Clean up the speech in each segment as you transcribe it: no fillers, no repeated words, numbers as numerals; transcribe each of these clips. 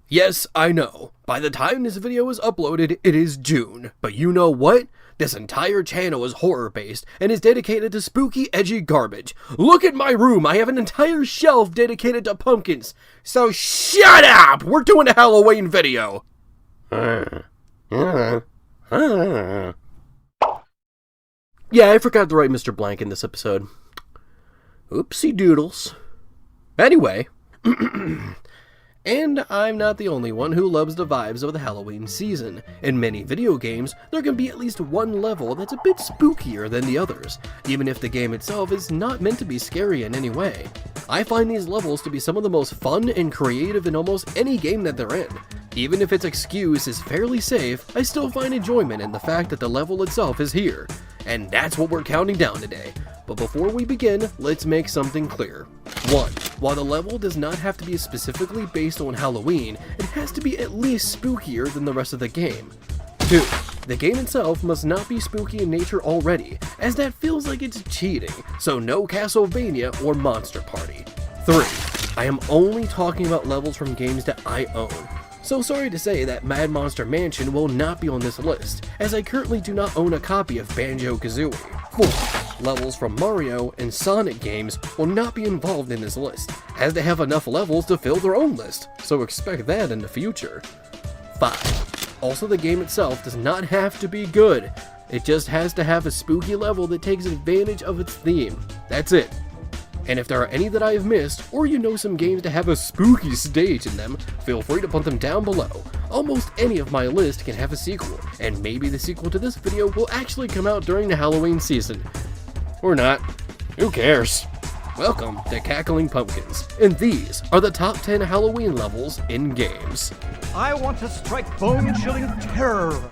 Yes, I know. By the time this video is uploaded, it is June. But you know what? This entire channel is horror-based and is dedicated to spooky, edgy garbage. Look at my room. I have an entire shelf dedicated to pumpkins. So shut up! We're doing a Halloween video. Yeah, I forgot to write Mr. Blank in this episode. Oopsie doodles. Anyway, and I'm not the only one who loves the vibes of the Halloween season. In many video games, there can be at least one level that's a bit spookier than the others, even if the game itself is not meant to be scary in any way. I find these levels to be some of the most fun and creative in almost any game that they're in. Even if its excuse is fairly safe, I still find enjoyment in the fact that the level itself is here. And that's what we're counting down today. But before we begin, let's make something clear. 1. While the level does not have to be specifically based on Halloween, it has to be at least spookier than the rest of the game. 2. The game itself must not be spooky in nature already, as that feels like it's cheating, so no Castlevania or Monster Party. 3. I am only talking about levels from games that I own. So sorry to say that Mad Monster Mansion will not be on this list, as I currently do not own a copy of Banjo-Kazooie. 4. Levels from Mario and Sonic games will not be involved in this list, as they have enough levels to fill their own list, so expect that in the future. 5. Also, the game itself does not have to be good, it just has to have a spooky level that takes advantage of its theme. That's it. And if there are any that I have missed, or you know some games that have a spooky stage in them, feel free to put them down below. Almost any of my list can have a sequel, and maybe the sequel to this video will actually come out during the Halloween season. Or not. Who cares? Welcome to Cackling Pumpkins, and these are the top 10 Halloween levels in games. I want to strike bone-chilling terror.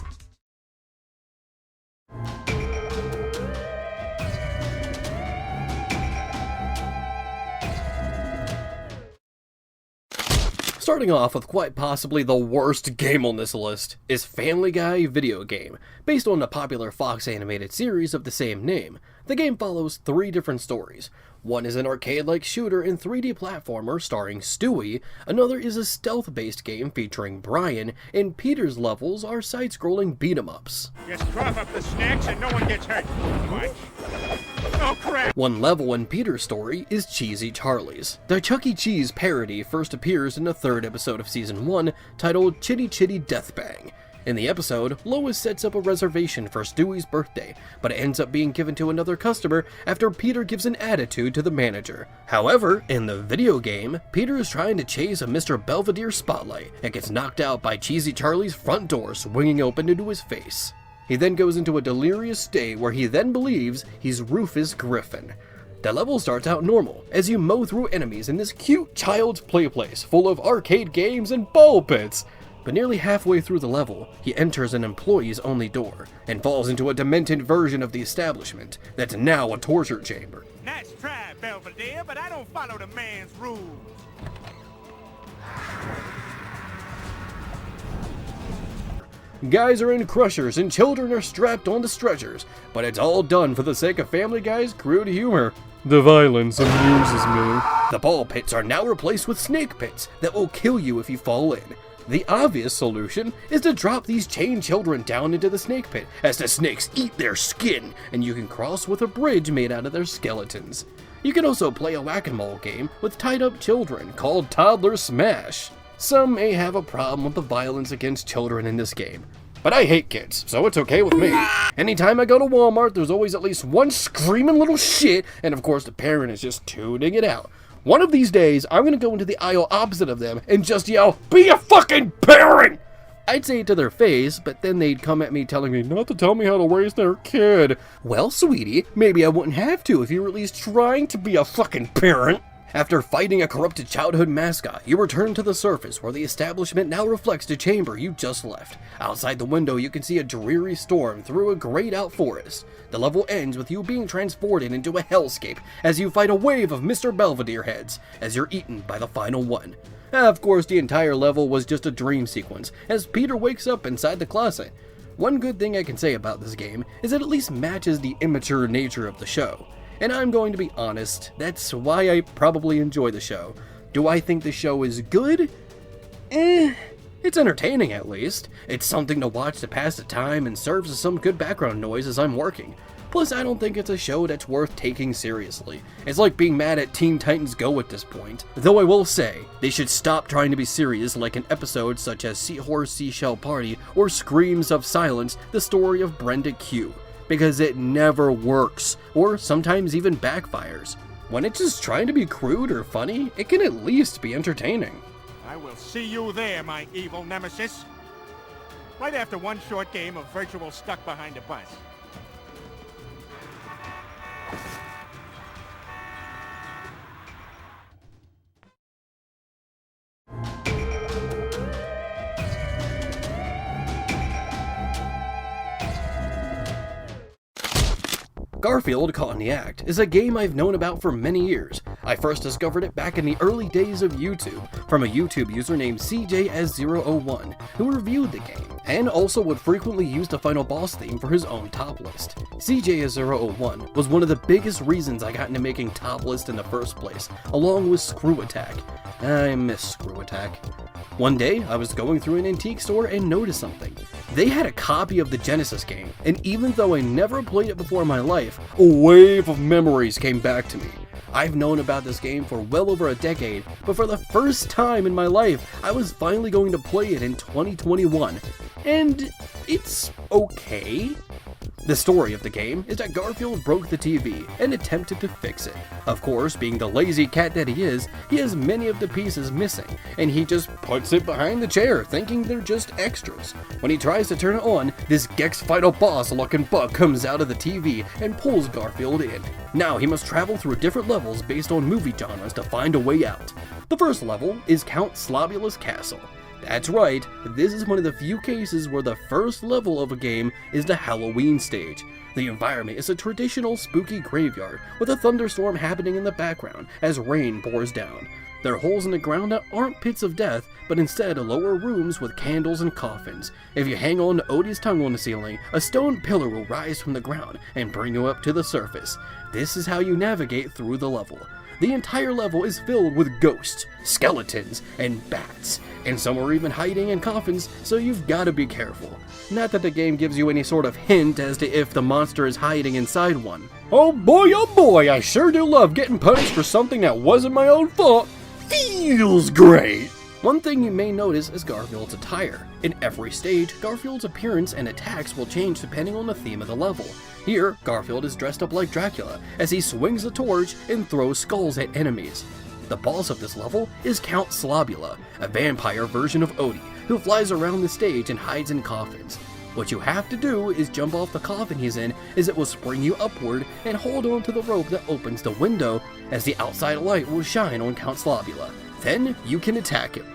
Starting off with quite possibly the worst game on this list is Family Guy video game. Based on the popular Fox animated series of the same name, the game follows 3 different stories. One is an arcade-like shooter and 3D platformer starring Stewie, another is a stealth-based game featuring Brian, and Peter's levels are side-scrolling beat-em-ups. Just cough up the snacks and no one gets hurt. Watch. Oh crap! One level in Peter's story is Cheesie Charlies. The Chuck E. Cheese parody first appears in the 3rd episode of Season 1, titled Chitty Chitty Death Bang. In the episode, Lois sets up a reservation for Stewie's birthday, but it ends up being given to another customer after Peter gives an attitude to the manager. However, in the video game, Peter is trying to chase a Mr. Belvedere spotlight and gets knocked out by Cheesie Charlie's front door swinging open into his face. He then goes into a delirious state where he then believes he's Rufus Griffin. The level starts out normal, as you mow through enemies in this cute child's play place full of arcade games and ball pits. But nearly halfway through the level, he enters an employees-only door, and falls into a demented version of the establishment that's now a torture chamber. Nice try, Belvedere, but I don't follow the man's rules. Guys are in crushers and children are strapped onto stretchers, but it's all done for the sake of Family Guy's crude humor. The violence amuses me. The ball pits are now replaced with snake pits that will kill you if you fall in. The obvious solution is to drop these chained children down into the snake pit, as the snakes eat their skin, and you can cross with a bridge made out of their skeletons. You can also play a whack-a-mole game with tied-up children called Toddler Smash. Some may have a problem with the violence against children in this game, but I hate kids, so it's okay with me. Anytime I go to Walmart, there's always at least one screaming little shit, and of course the parent is just tuning it out. One of these days, I'm gonna go into the aisle opposite of them and just yell, "Be a fucking parent!" I'd say it to their face, but then they'd come at me telling me not to tell me how to raise their kid. Well, sweetie, maybe I wouldn't have to if you were at least trying to be a fucking parent. After fighting a corrupted childhood mascot, you return to the surface where the establishment now reflects the chamber you just left. Outside the window, you can see a dreary storm through a grayed out forest. The level ends with you being transported into a hellscape as you fight a wave of Mr. Belvedere heads as you're eaten by the final one. Of course, the entire level was just a dream sequence as Peter wakes up inside the closet. One good thing I can say about this game is it at least matches the immature nature of the show. And I'm going to be honest, that's why I probably enjoy the show. Do I think the show is good? It's entertaining at least. It's something to watch to pass the time and serves as some good background noise as I'm working. Plus, I don't think it's a show that's worth taking seriously. It's like being mad at Teen Titans Go at this point. Though I will say, they should stop trying to be serious like an episode such as Seahorse Seashell Party or Screams of Silence, the story of Brenda Q. Because it never works, or sometimes even backfires. When it's just trying to be crude or funny, it can at least be entertaining. I will see you there, my evil nemesis. Right after one short game of virtual stuck behind a bus. Garfield Caught in the Act is a game I've known about for many years. I first discovered it back in the early days of YouTube, from a YouTube user named CJS001, who reviewed the game, and also would frequently use the final boss theme for his own top list. CJS001 was one of the biggest reasons I got into making top list in the first place, along with Screw Attack. I miss Screw Attack. One day, I was going through an antique store and noticed something. They had a copy of the Genesis game, and even though I never played it before in my life, a wave of memories came back to me. I've known about this game for well over a decade, but for the first time in my life, I was finally going to play it in 2021. And it's okay. The story of the game is that Garfield broke the TV and attempted to fix it. Of course, being the lazy cat that he has many of the pieces missing, and he just puts it behind the chair, thinking they're just extras. When he tries to turn it on, this Gex Final Boss looking bug comes out of the TV and pulls Garfield in. Now he must travel through different levels based on movie genres to find a way out. The first level is Count Slobula's castle. That's right, this is one of the few cases where the first level of a game is the Halloween stage. The environment is a traditional spooky graveyard with a thunderstorm happening in the background as rain pours down. There are holes in the ground that aren't pits of death, but instead lower rooms with candles and coffins. If you hang on to Odie's tongue on the ceiling, a stone pillar will rise from the ground and bring you up to the surface. This is how you navigate through the level. The entire level is filled with ghosts, skeletons, and bats, and some are even hiding in coffins, so you've got to be careful. Not that the game gives you any sort of hint as to if the monster is hiding inside one. Oh boy, I sure do love getting punished for something that wasn't my own fault. Feels great! One thing you may notice is Garfield's attire. In every stage, Garfield's appearance and attacks will change depending on the theme of the level. Here, Garfield is dressed up like Dracula as he swings a torch and throws skulls at enemies. The boss of this level is Count Slobula, a vampire version of Odie, who flies around the stage and hides in coffins. What you have to do is jump off the coffin he's in, as it will spring you upward, and hold on to the rope that opens the window, as the outside light will shine on Count Slobula. Then you can attack him.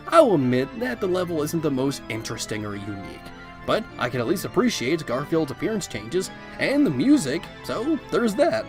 I'll admit that the level isn't the most interesting or unique, but I can at least appreciate Garfield's appearance changes and the music, so there's that.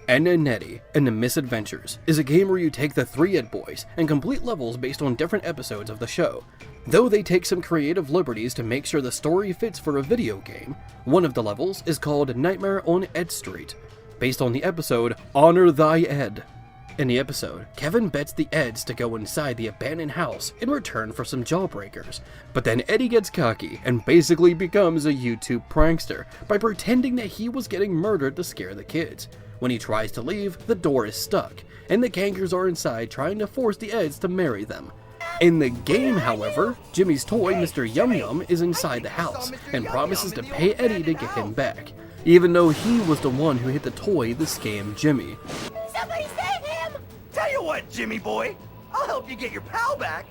Ed and Nettie and the Mis-Edventures is a game where you take the three Ed boys and complete levels based on different episodes of the show. Though they take some creative liberties to make sure the story fits for a video game, one of the levels is called Nightmare on Ed Street, based on the episode Honor Thy Ed. In the episode, Kevin bets the Eds to go inside the abandoned house in return for some jawbreakers, but then Eddie gets cocky and basically becomes a YouTube prankster by pretending that he was getting murdered to scare the kids. When he tries to leave, the door is stuck, and the Cankers are inside trying to force the Eds to marry them. In the game, however, Jimmy's toy, Mr. Yum Yum, is inside the house and promises to pay Eddie to get him back, even though he was the one who hit the toy to scam Jimmy. Somebody save him! Tell you what, Jimmy boy, I'll help you get your pal back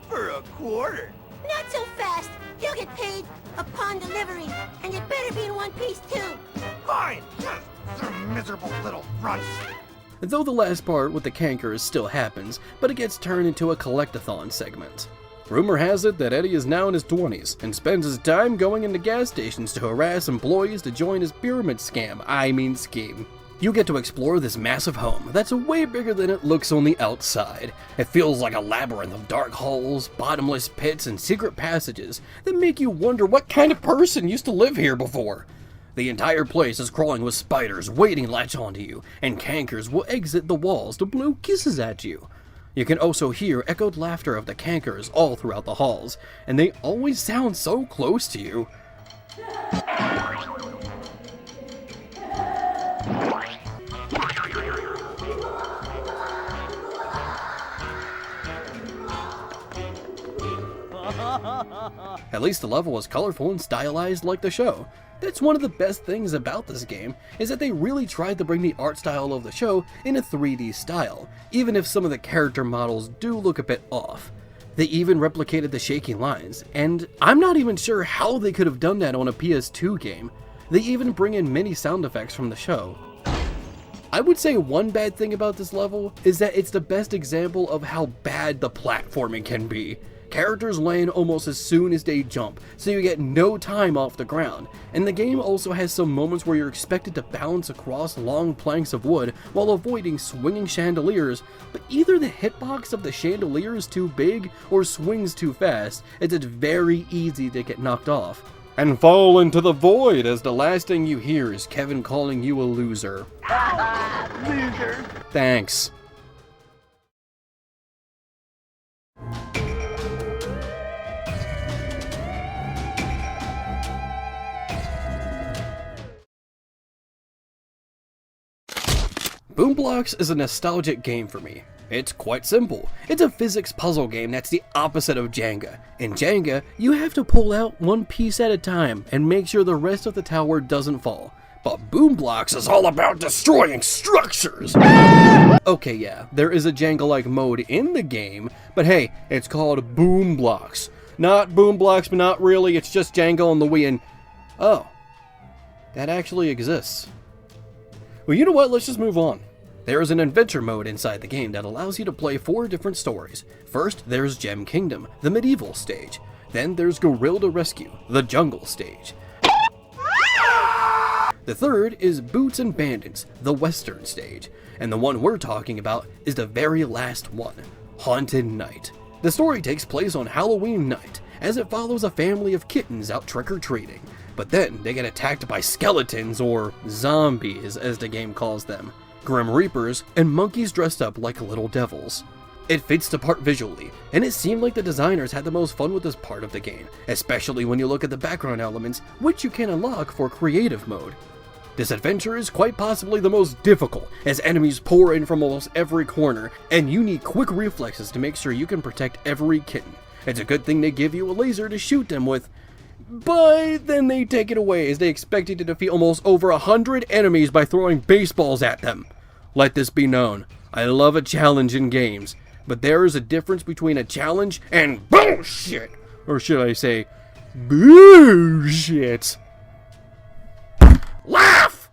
for a quarter. Not so fast. You'll get paid upon delivery, and it better be in one piece too. Fine, some miserable little runts. Though the last part with the Cankers still happens, but it gets turned into a collectathon segment. Rumor has it that Eddie is now in his 20s and spends his time going into gas stations to harass employees to join his pyramid scheme. You get to explore this massive home that's way bigger than it looks on the outside. It feels like a labyrinth of dark halls, bottomless pits, and secret passages that make you wonder what kind of person used to live here before. The entire place is crawling with spiders waiting to latch onto you, and cankers will exit the walls to blow kisses at you. You can also hear echoed laughter of the cankers all throughout the halls, and they always sound so close to you. At least the level is colorful and stylized like the show. That's one of the best things about this game, is that they really tried to bring the art style of the show in a 3D style, even if some of the character models do look a bit off. They even replicated the shaky lines, and I'm not even sure how they could have done that on a PS2 game. They even bring in many sound effects from the show. I would say one bad thing about this level is that it's the best example of how bad the platforming can be. Characters land almost as soon as they jump, so you get no time off the ground, and the game also has some moments where you're expected to balance across long planks of wood while avoiding swinging chandeliers, but either the hitbox of the chandelier is too big or swings too fast, as it's very easy to get knocked off. And fall into the void, as the last thing you hear is Kevin calling you a loser. Loser. Thanks. Boom Blocks is a nostalgic game for me. It's quite simple. It's a physics puzzle game that's the opposite of Jenga. In Jenga, you have to pull out one piece at a time and make sure the rest of the tower doesn't fall. But Boom Blocks is all about destroying structures! Okay, yeah, there is a Jenga-like mode in the game, but hey, it's called Boom Blocks. Not Boom Blocks, but not really, it's just Jenga on the Wii, and oh, that actually exists. Well, you know what, let's just move on. There is an adventure mode inside the game that allows you to play 4 different stories. First, there's Gem Kingdom, the medieval stage. Then there's Gorilla Rescue, the jungle stage. The third is Boots and Bandits, the western stage. And the one we're talking about is the very last one, Haunted Night. The story takes place on Halloween night, as it follows a family of kittens out trick-or-treating. But then they get attacked by skeletons, or zombies as the game calls them, Grim Reapers, and monkeys dressed up like little devils. It fits the part visually, and it seemed like the designers had the most fun with this part of the game, especially when you look at the background elements, which you can unlock for creative mode. This adventure is quite possibly the most difficult, as enemies pour in from almost every corner, and you need quick reflexes to make sure you can protect every kitten. It's a good thing they give you a laser to shoot them with, but then they take it away as they expect you to defeat almost over 100 enemies by throwing baseballs at them. Let this be known, I love a challenge in games, but there is a difference between a challenge and bullshit, or should I say, bullshit. Laugh!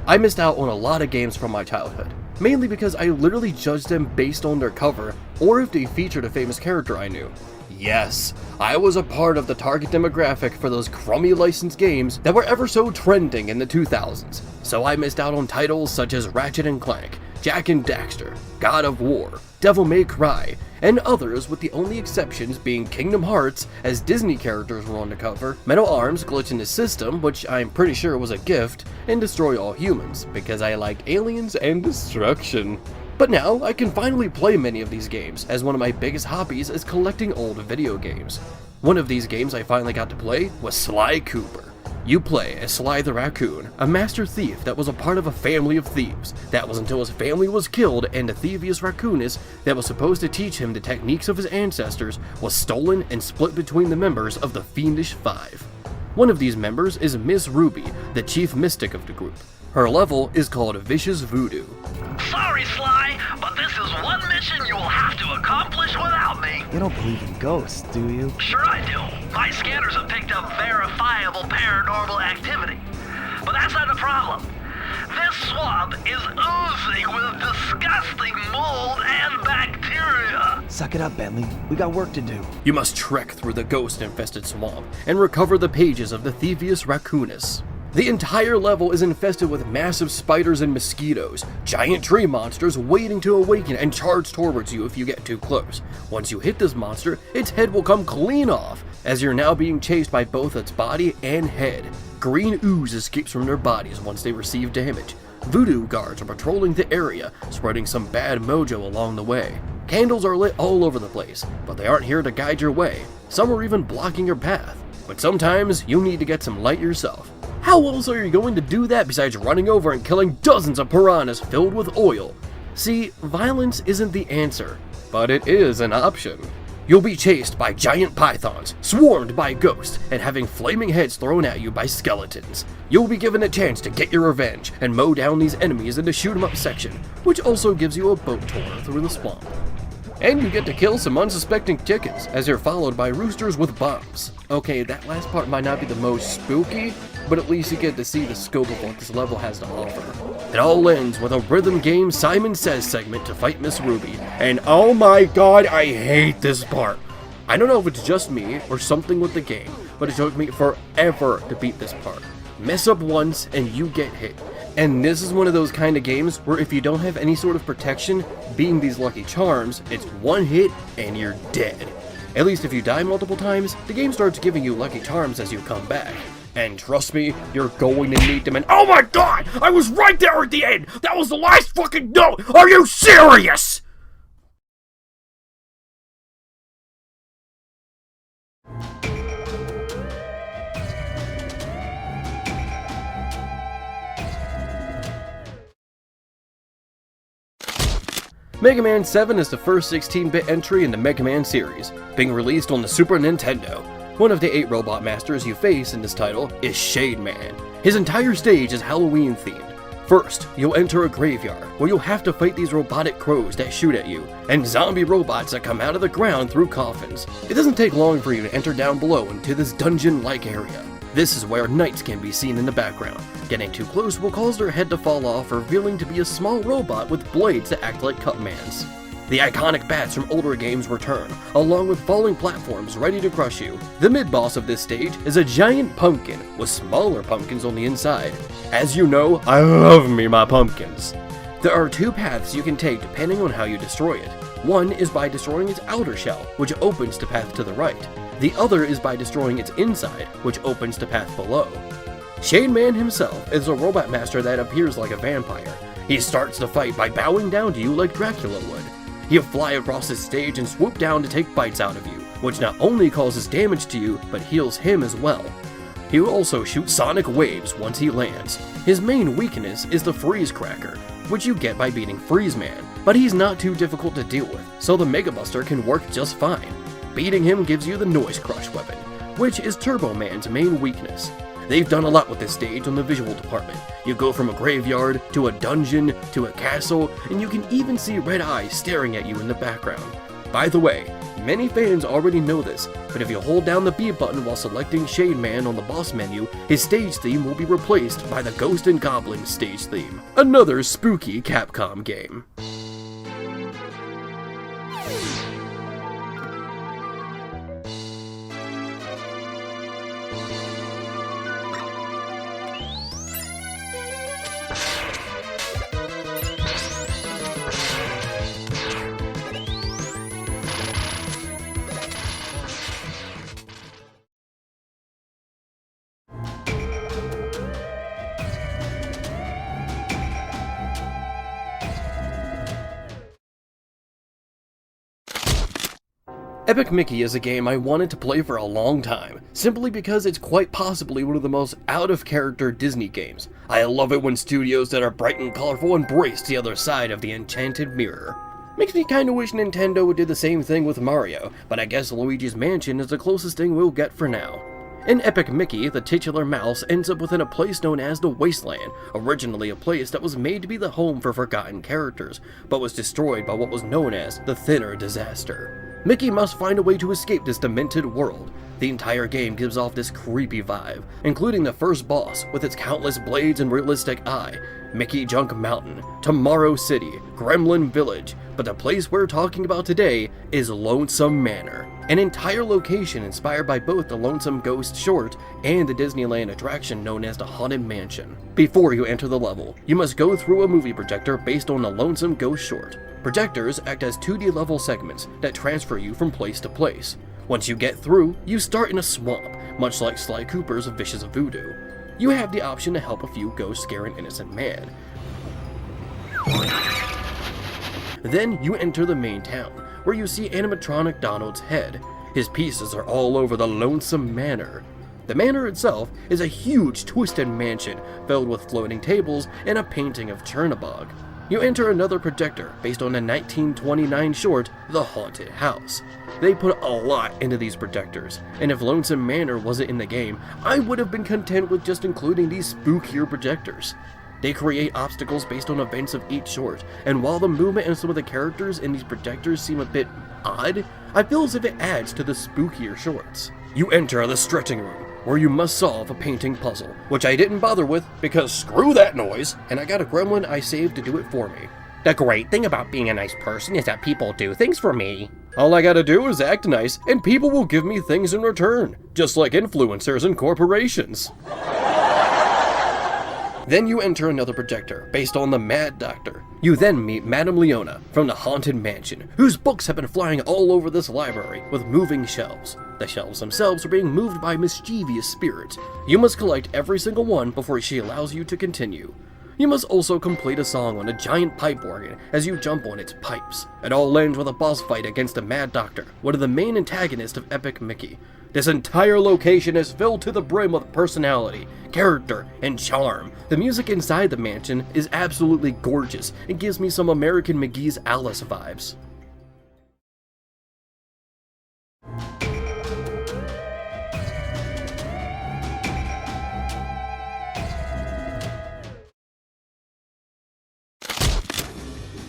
I missed out on a lot of games from my childhood, mainly because I literally judged them based on their cover, or if they featured a famous character I knew. Yes, I was a part of the target demographic for those crummy licensed games that were ever so trending in the 2000s, so I missed out on titles such as Ratchet & Clank, Jak and Daxter, God of War, Devil May Cry, and others, with the only exceptions being Kingdom Hearts, as Disney characters were on the cover, Metal Arms Glitch in the System, which I'm pretty sure was a gift, and Destroy All Humans, because I like aliens and destruction. But now, I can finally play many of these games, as one of my biggest hobbies is collecting old video games. One of these games I finally got to play was Sly Cooper. You play as Sly the Raccoon, a master thief that was a part of a family of thieves. That was until his family was killed and the thievius raccoonus that was supposed to teach him the techniques of his ancestors was stolen and split between the members of the Fiendish Five. One of these members is Miss Ruby, the chief mystic of the group. Her level is called Vicious Voodoo. Sorry, Sly, but this is one mission you will have to accomplish without me. You don't believe in ghosts, do you? Sure I do. My scanners have picked up verifiable paranormal activity. But that's not the problem. This swamp is oozing with disgusting mold and bacteria. Suck it up, Bentley. We got work to do. You must trek through the ghost-infested swamp and recover the pages of the Thievius Raccoonus. The entire level is infested with massive spiders and mosquitoes, giant tree monsters waiting to awaken and charge towards you if you get too close. Once you hit this monster, its head will come clean off, as you're now being chased by both its body and head. Green ooze escapes from their bodies once they receive damage. Voodoo guards are patrolling the area, spreading some bad mojo along the way. Candles are lit all over the place, but they aren't here to guide your way. Some are even blocking your path. But sometimes you need to get some light yourself. How else are you going to do that besides running over and killing dozens of piranhas filled with oil? See, violence isn't the answer, but it is an option. You'll be chased by giant pythons, swarmed by ghosts, and having flaming heads thrown at you by skeletons. You'll be given a chance to get your revenge and mow down these enemies in the shoot 'em up section, which also gives you a boat tour through the swamp. And you get to kill some unsuspecting chickens, as you're followed by roosters with bombs. Okay, that last part might not be the most spooky, but at least you get to see the scope of what this level has to offer. It all ends with a rhythm game Simon Says segment to fight Miss Ruby, and oh my god, I hate this part. I don't know if it's just me or something with the game, but it took me forever to beat this part. Mess up once and you get hit. And this is one of those kind of games where if you don't have any sort of protection, being these Lucky Charms, it's one hit and you're dead. At least if you die multiple times, the game starts giving you Lucky Charms as you come back. And trust me, you're going to need them, and oh my god! I was right there at the end! That was the last fucking note! Are you serious?! Mega Man 7 is the first 16-bit entry in the Mega Man series, being released on the Super Nintendo. One of the 8 robot masters you face in this title is Shade Man. His entire stage is Halloween themed. First, you'll enter a graveyard, where you'll have to fight these robotic crows that shoot at you, and zombie robots that come out of the ground through coffins. It doesn't take long for you to enter down below into this dungeon-like area. This is where knights can be seen in the background. Getting too close will cause their head to fall off, revealing to be a small robot with blades that act like Cutmans. The iconic bats from older games return, along with falling platforms ready to crush you. The mid-boss of this stage is a giant pumpkin, with smaller pumpkins on the inside. As you know, I love me my pumpkins. There are 2 paths you can take depending on how you destroy it. One is by destroying its outer shell, which opens to path to the right. The other is by destroying its inside, which opens to path below. Shade Man himself is a robot master that appears like a vampire. He starts the fight by bowing down to you like Dracula would. He'll fly across the stage and swoop down to take bites out of you, which not only causes damage to you, but heals him as well. He will also shoot sonic waves once he lands. His main weakness is the Freeze Cracker, which you get by beating Freeze Man, but he's not too difficult to deal with, so the Mega Buster can work just fine. Beating him gives you the Noise Crush weapon, which is Turbo Man's main weakness. They've done a lot with this stage on the visual department. You go from a graveyard, to a dungeon, to a castle, and you can even see red eyes staring at you in the background. By the way, many fans already know this, but if you hold down the B button while selecting Shade Man on the boss menu, his stage theme will be replaced by the Ghost and Goblins stage theme. Another spooky Capcom game. Epic Mickey is a game I wanted to play for a long time, simply because it's quite possibly one of the most out-of-character Disney games. I love it when studios that are bright and colorful embrace the other side of the enchanted mirror. Makes me kinda wish Nintendo would do the same thing with Mario, but I guess Luigi's Mansion is the closest thing we'll get for now. In Epic Mickey, the titular mouse ends up within a place known as the Wasteland, originally a place that was made to be the home for forgotten characters, but was destroyed by what was known as the Thinner Disaster. Mickey must find a way to escape this demented world. The entire game gives off this creepy vibe, including the first boss with its countless blades and realistic eye, Mickey Junk Mountain, Tomorrow City, Gremlin Village, but the place we're talking about today is Lonesome Manor, an entire location inspired by both the Lonesome Ghost short and the Disneyland attraction known as the Haunted Mansion. Before you enter the level, you must go through a movie projector based on the Lonesome Ghost short. Projectors act as 2D level segments that transfer you from place to place. Once you get through, you start in a swamp, much like Sly Cooper's Vicious Voodoo. You have the option to help a few ghosts scare an innocent man. Then you enter the main town, where you see animatronic Donald's head. His pieces are all over the Lonesome Manor. The manor itself is a huge twisted mansion filled with floating tables and a painting of Chernobog. You enter another projector based on the 1929 short, The Haunted House. They put a lot into these projectors, and if Lonesome Manor wasn't in the game, I would have been content with just including these spookier projectors. They create obstacles based on events of each short, and while the movement and some of the characters in these projectors seem a bit odd, I feel as if it adds to the spookier shorts. You enter the stretching room, where you must solve a painting puzzle, which I didn't bother with because screw that noise, and I got a gremlin I saved to do it for me. The great thing about being a nice person is that people do things for me. All I gotta do is act nice, and people will give me things in return, just like influencers and corporations. Then you enter another projector, based on the Mad Doctor. You then meet Madame Leona from the Haunted Mansion, whose books have been flying all over this library with moving shelves. The shelves themselves are being moved by mischievous spirits. You must collect every single one before she allows you to continue. You must also complete a song on a giant pipe organ as you jump on its pipes. It all ends with a boss fight against the Mad Doctor, one of the main antagonists of Epic Mickey. This entire location is filled to the brim with personality, character, and charm. The music inside the mansion is absolutely gorgeous and gives me some American McGee's Alice vibes.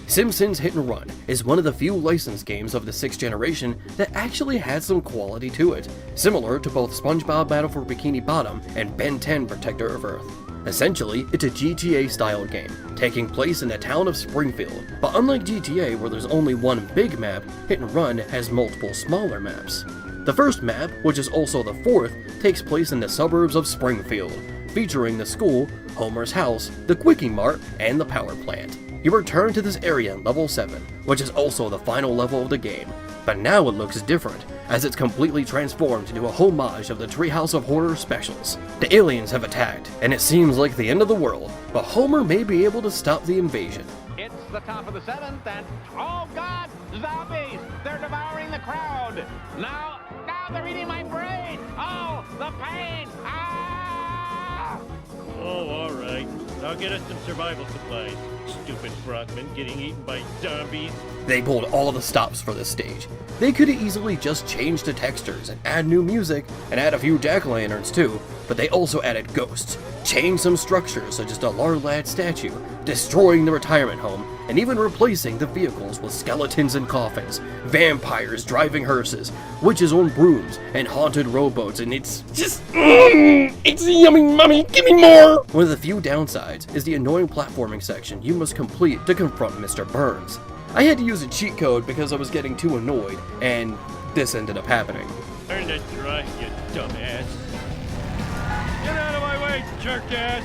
Simpsons Hit and Run is one of the few licensed games of the 6th generation that actually has some quality to it, similar to both SpongeBob Battle for Bikini Bottom and Ben 10 Protector of Earth. Essentially, it's a GTA-style game, taking place in the town of Springfield, but unlike GTA where there's only one big map, Hit and Run has multiple smaller maps. The first map, which is also the fourth, takes place in the suburbs of Springfield, featuring the school, Homer's house, the Quickie Mart, and the power plant. You return to this area in level 7, which is also the final level of the game, but now it looks different, as it's completely transformed into a homage of the Treehouse of Horror specials. The aliens have attacked, and it seems like the end of the world, but Homer may be able to stop the invasion. It's the top of the 7th, and oh god, zombies! They're devouring the crowd! Now they're eating my brain! Oh, the pain! Ah! Oh, all right. I'll get us some survival supplies. Stupid frogmen getting eaten by zombies. They pulled all the stops for this stage. They could have easily just changed the textures and add new music and add a few jack-o'-lanterns too, but they also added ghosts, changed some structures such as the Larlad statue, destroying the retirement home, and even replacing the vehicles with skeletons and coffins, vampires driving hearses, witches on brooms, and haunted rowboats, and it's just it's yummy, mommy, give me more! One of the few downsides is the annoying platforming section you must complete to confront Mr. Burns. I had to use a cheat code because I was getting too annoyed, and this ended up happening. Learn to drive, you dumbass. Get out of my way, jerk-ass!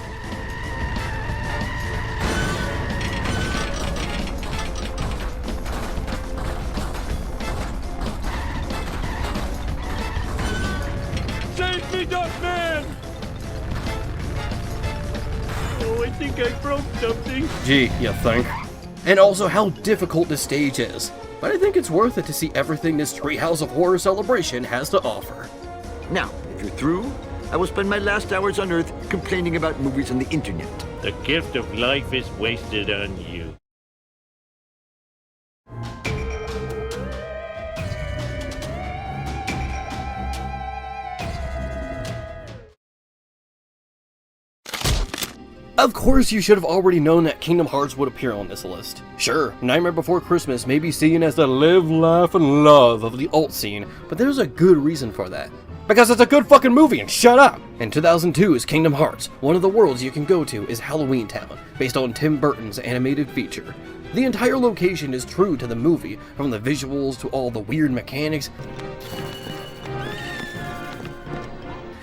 Save me, Duckman! Oh, I think I broke something. Gee, you think? And also how difficult this stage is. But I think it's worth it to see everything this Treehouse of Horror celebration has to offer. Now, if you're through, I will spend my last hours on Earth complaining about movies on the internet. The gift of life is wasted on you. Of course you should have already known that Kingdom Hearts would appear on this list. Sure, Nightmare Before Christmas may be seen as the live, laugh, and love of the alt scene, but there's a good reason for that. Because it's a good fucking movie, and shut up! In 2002's Kingdom Hearts, one of the worlds you can go to is Halloween Town, based on Tim Burton's animated feature. The entire location is true to the movie, from the visuals to all the weird mechanics,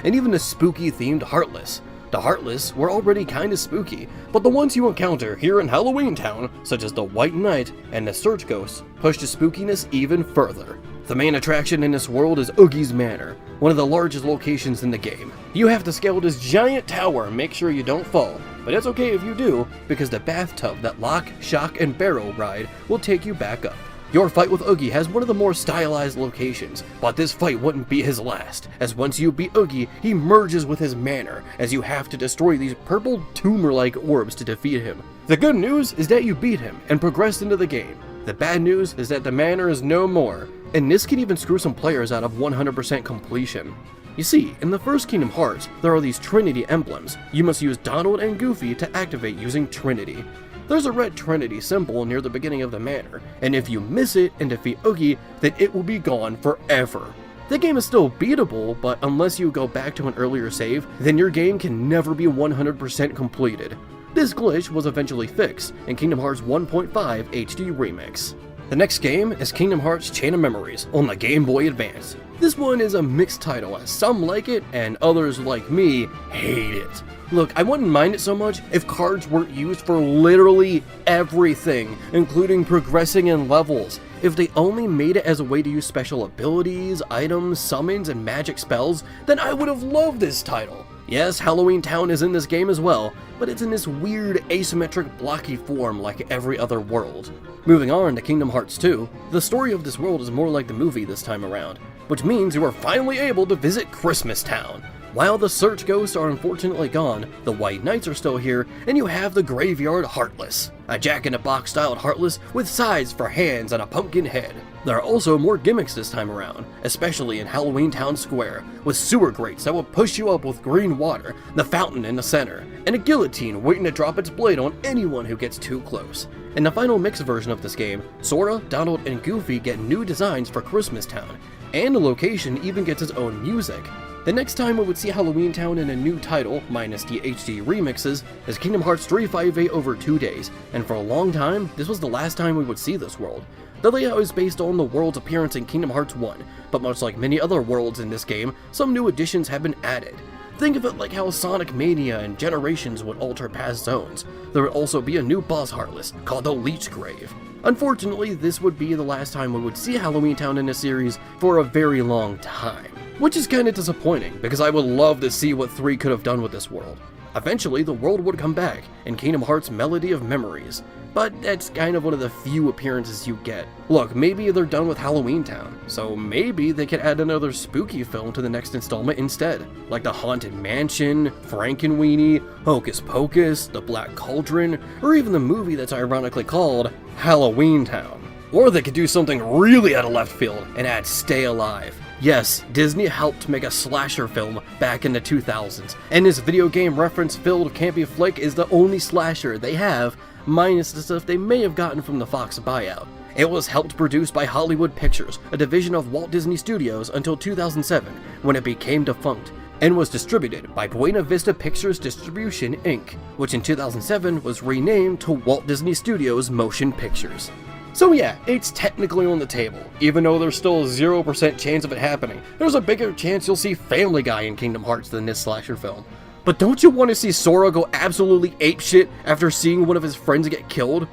and even the spooky-themed Heartless. The Heartless were already kinda spooky, but the ones you encounter here in Halloween Town, such as the White Knight and the Search Ghost, push the spookiness even further. The main attraction in this world is Oogie's Manor, one of the largest locations in the game. You have to scale this giant tower and make sure you don't fall, but it's okay if you do, because the bathtub that Lock, Shock, and Barrel ride will take you back up. Your fight with Oogie has one of the more stylized locations, but this fight wouldn't be his last, as once you beat Oogie, he merges with his manor, as you have to destroy these purple tumor-like orbs to defeat him. The good news is that you beat him and progressed into the game. The bad news is that the manor is no more, and this can even screw some players out of 100% completion. You see, in the first Kingdom Hearts, there are these Trinity emblems. You must use Donald and Goofy to activate using Trinity. There's a red Trinity symbol near the beginning of the manor, and if you miss it and defeat Oogie, then it will be gone forever. The game is still beatable, but unless you go back to an earlier save, then your game can never be 100% completed. This glitch was eventually fixed in Kingdom Hearts 1.5 HD Remix. The next game is Kingdom Hearts Chain of Memories on the Game Boy Advance. This one is a mixed title, as some like it and others like me hate it. Look, I wouldn't mind it so much if cards weren't used for literally everything, including progressing in levels. If they only made it as a way to use special abilities, items, summons, and magic spells, then I would have loved this title. Yes, Halloween Town is in this game as well, but it's in this weird, asymmetric, blocky form like every other world. Moving on to Kingdom Hearts 2, the story of this world is more like the movie this time around, which means you are finally able to visit Christmas Town. While the Search Ghosts are unfortunately gone, the White Knights are still here, and you have the Graveyard Heartless, a Jack-in-a-Box styled Heartless with sides for hands and a pumpkin head. There are also more gimmicks this time around, especially in Halloween Town Square, with sewer grates that will push you up with green water, the fountain in the center, and a guillotine waiting to drop its blade on anyone who gets too close. In the final mixed version of this game, Sora, Donald, and Goofy get new designs for Christmas Town, and the location even gets its own music. The next time we would see Halloween Town in a new title, minus the HD remixes, is Kingdom Hearts 358 over 2 days, and for a long time, this was the last time we would see this world. The layout is based on the world's appearance in Kingdom Hearts 1, but much like many other worlds in this game, some new additions have been added. Think of it like how Sonic Mania and Generations would alter past zones. There would also be a new boss Heartless, called the Leech Grave. Unfortunately, this would be the last time we would see Halloween Town in a series for a very long time. Which is kinda disappointing, because I would love to see what 3 could have done with this world. Eventually, the world would come back in Kingdom Hearts Melody of Memories, but that's kind of one of the few appearances you get. Look, maybe they're done with Halloween Town, so maybe they could add another spooky film to the next installment instead, like the Haunted Mansion, Frankenweenie, Hocus Pocus, The Black Cauldron, or even the movie that's ironically called Halloween Town. Or they could do something really out of left field and add Stay Alive. Yes, Disney helped make a slasher film back in the 2000s, and this video game reference-filled campy flick is the only slasher they have, minus the stuff they may have gotten from the Fox buyout. It was helped produce by Hollywood Pictures, a division of Walt Disney Studios, until 2007, when it became defunct, and was distributed by Buena Vista Pictures Distribution, Inc., which in 2007 was renamed to Walt Disney Studios Motion Pictures. So yeah, it's technically on the table, even though there's still a 0% chance of it happening. There's a bigger chance you'll see Family Guy in Kingdom Hearts than this slasher film. But don't you want to see Sora go absolutely apeshit after seeing one of his friends get killed?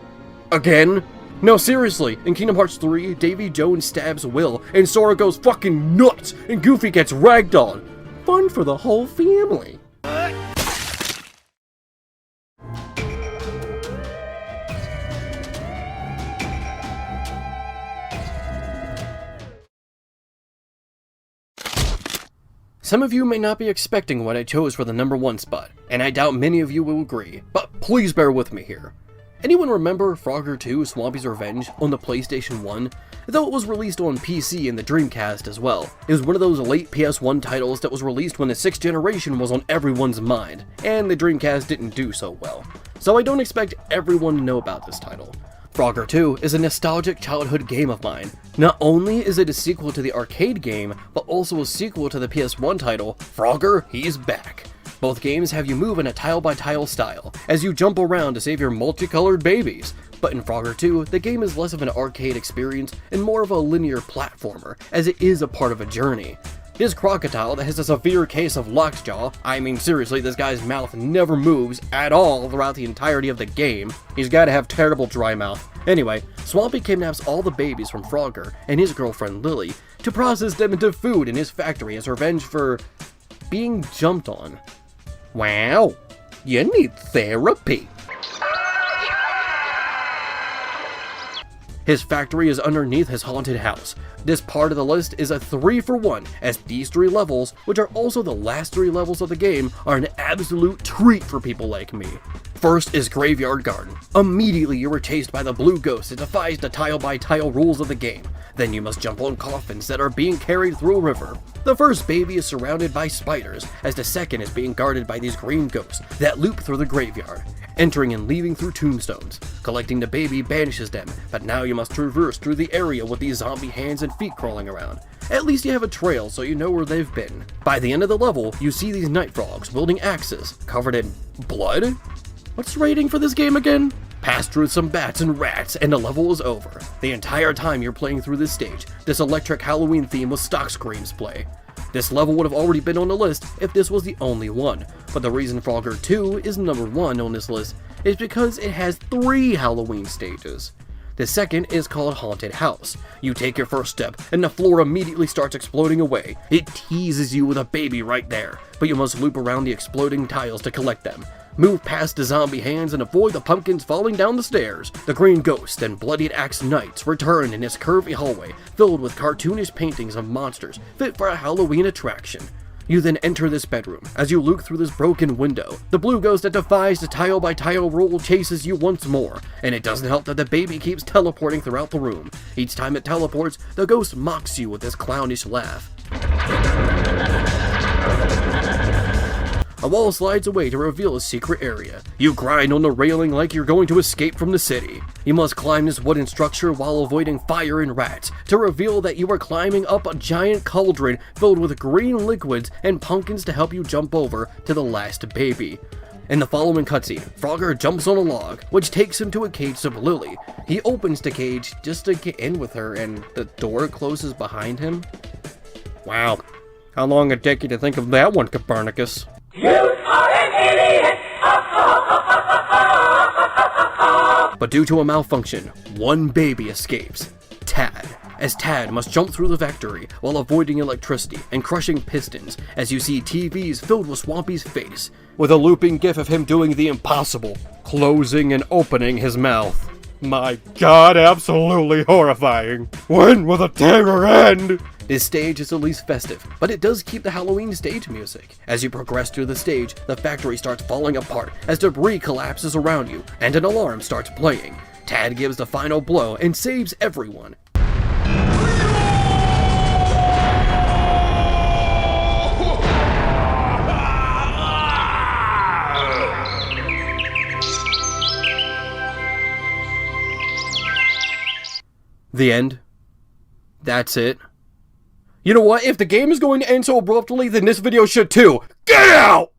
Again? No, seriously, in Kingdom Hearts 3, Davy Jones stabs Will, and Sora goes fucking nuts, and Goofy gets ragdolled. Fun for the whole family. Some of you may not be expecting what I chose for the #1 spot, and I doubt many of you will agree, but please bear with me here. Anyone remember Frogger 2 Swampy's Revenge on the PlayStation 1? Though it was released on PC and the Dreamcast as well. It was one of those late PS1 titles that was released when the 6th generation was on everyone's mind, and the Dreamcast didn't do so well. So I don't expect everyone to know about this title. Frogger 2 is a nostalgic childhood game of mine. Not only is it a sequel to the arcade game, but also a sequel to the PS1 title, Frogger, He's Back. Both games have you move in a tile-by-tile style, as you jump around to save your multicolored babies. But in Frogger 2, the game is less of an arcade experience and more of a linear platformer, as it is a part of a journey. This crocodile that has a severe case of lockjaw, I mean seriously, this guy's mouth never moves at all throughout the entirety of the game. He's gotta have terrible dry mouth. Anyway, Swampy kidnaps all the babies from Frogger and his girlfriend Lily to process them into food in his factory as revenge for being jumped on. Wow, you need therapy. His factory is underneath his haunted house. This part of the list is a 3-for-1, as these 3 levels, which are also the last 3 levels of the game, are an absolute treat for people like me. First is Graveyard Garden. Immediately you are chased by the blue ghost that defies the tile-by-tile rules of the game. Then you must jump on coffins that are being carried through a river. The first baby is surrounded by spiders, as the second is being guarded by these green ghosts that loop through the graveyard, entering and leaving through tombstones. Collecting the baby banishes them, but now you must traverse through the area with these zombie hands and feet crawling around. At least you have a trail so you know where they've been. By the end of the level, you see these night frogs wielding axes, covered in blood? What's the rating for this game again? Pass through some bats and rats, and the level is over. The entire time you're playing through this stage, this electric Halloween theme with stock screams play. This level would have already been on the list if this was the only one, but the reason Frogger 2 is number 1 on this list is because it has 3 Halloween stages. The second is called Haunted House. You take your first step, and the floor immediately starts exploding away. It teases you with a baby right there, but you must loop around the exploding tiles to collect them. Move past the zombie hands and avoid the pumpkins falling down the stairs. The green ghost and bloodied axe knights return in this curvy hallway filled with cartoonish paintings of monsters fit for a Halloween attraction. You then enter this bedroom. As you look through this broken window, the blue ghost that defies the tile-by-tile rule chases you once more, and it doesn't help that the baby keeps teleporting throughout the room. Each time it teleports, the ghost mocks you with this clownish laugh. A wall slides away to reveal a secret area. You grind on the railing like you're going to escape from the city. You must climb this wooden structure while avoiding fire and rats to reveal that you are climbing up a giant cauldron filled with green liquids and pumpkins to help you jump over to the last baby. In the following cutscene, Frogger jumps on a log, which takes him to a cage of Lily. He opens the cage just to get in with her, and the door closes behind him. Wow. How long it take you to think of that one, Copernicus? You are an idiot! But due to a malfunction, one baby escapes. Tad. As Tad must jump through the factory while avoiding electricity and crushing pistons as you see TVs filled with Swampy's face, with a looping gif of him doing the impossible, closing and opening his mouth. My god, absolutely horrifying. When will the terror end? This stage is the least festive, but it does keep the Halloween stage music. As you progress through the stage, the factory starts falling apart as debris collapses around you, and an alarm starts playing. Tad gives the final blow and saves everyone. The end. That's it. You know what? If the game is going to end so abruptly, then this video should too. Get out!